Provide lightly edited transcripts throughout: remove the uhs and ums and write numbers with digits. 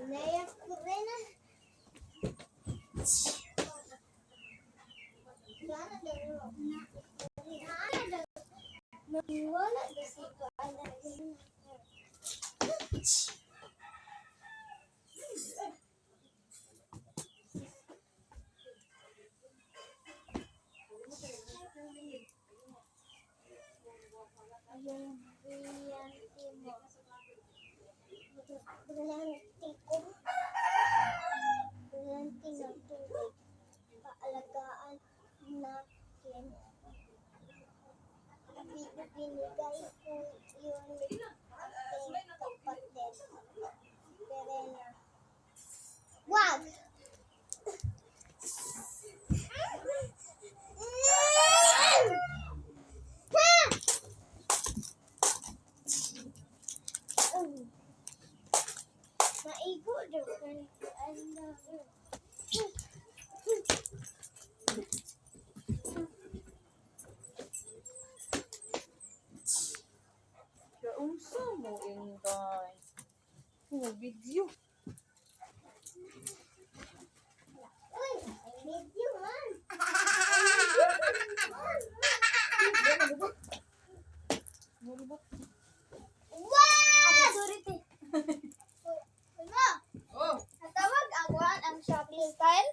Naiyak ko rin na. Wala na si ko. Brillianteng ng tubig. Paalagaan natin. Binigay ko yun aking kapatid. Perena. Wag! Maigo daw kan Kaunsa mo Inday? Video. Uy, medyo man. Wow! Sorry, te. Wala. Oh, Natawag ang shopping style?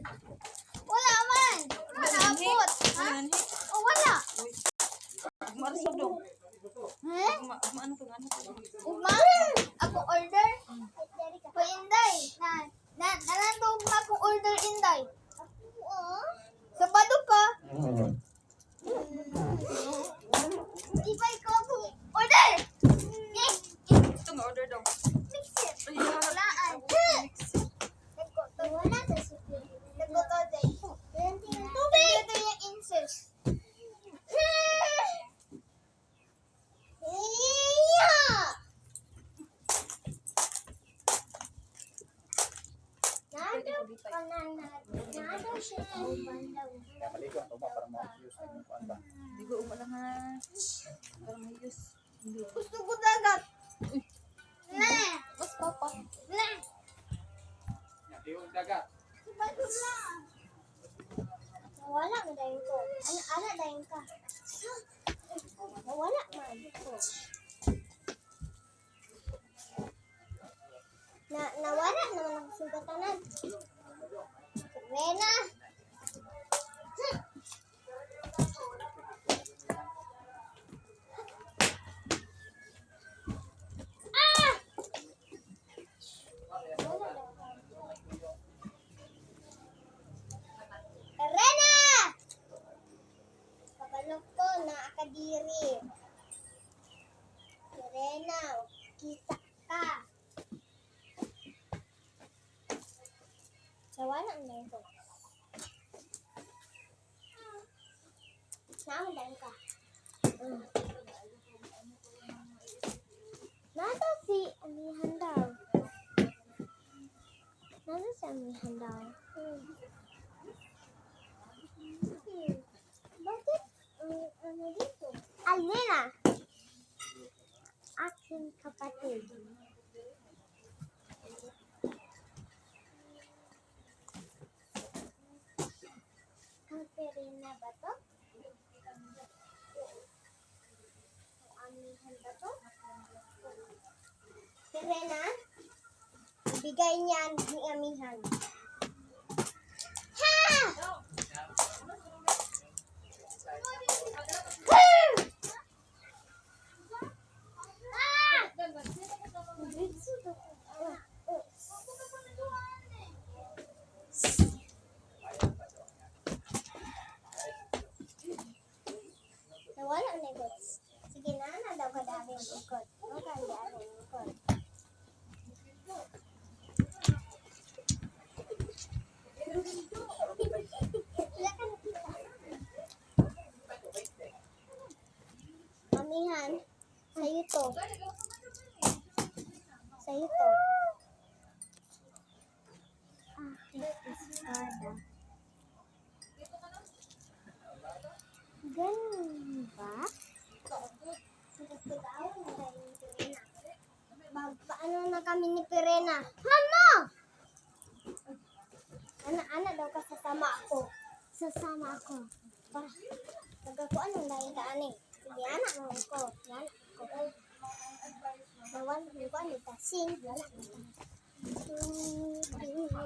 Wala man. Wala abot. Ha? Oh, wala. marsod dong. Ha? Ano to? Uma? Ako order? Ko Inday. Nanandog na akong order Inday. Sabado ka? Ibay ko akong order. Ito nga order daw. Mix it. Walaan. Wala sa sipin. Nagkotode. Tubig! Ito yung incest. Nado siya ang bandaw. Kaya maligo ang tuma para ma-use ang kuan ba. Hindi ko umala nga. Para mayos. Gusto ko dagat. Na! Mas papa. Na! Diwag dagat. Sabado na. Nawala mo dahil ko. Ano dahil ka? Nawala man ko. Nawala naman ang sugatanan. Rena! Ah! Rena! Kabalok ko na akadiri. Rena, kita ka. Nawala na ito. Naman dahil ka. Nasa si Amihan daw. Nasa si Amihan daw. Bakit? Ano dito? Alina! Aking kapatid. Perena ba to? Amihan ba to? Perena? Ibigay niya ni Amihan. Ha! Nawala na ikot. Sige na daw kadami ang ikot. Magkandaan ang ikot. Amihan, sa'yo to. Sa'yo to. Espada. Ganun ba? Paano na kami ni Perena? Ano? Anak daw ka sasama ako. Sasama ako. Para nagakuan ng lain ka ani. Sige anak mo ko. Yan ko. Bawal mo ko ani ta sing. Wala ka. Hindi mo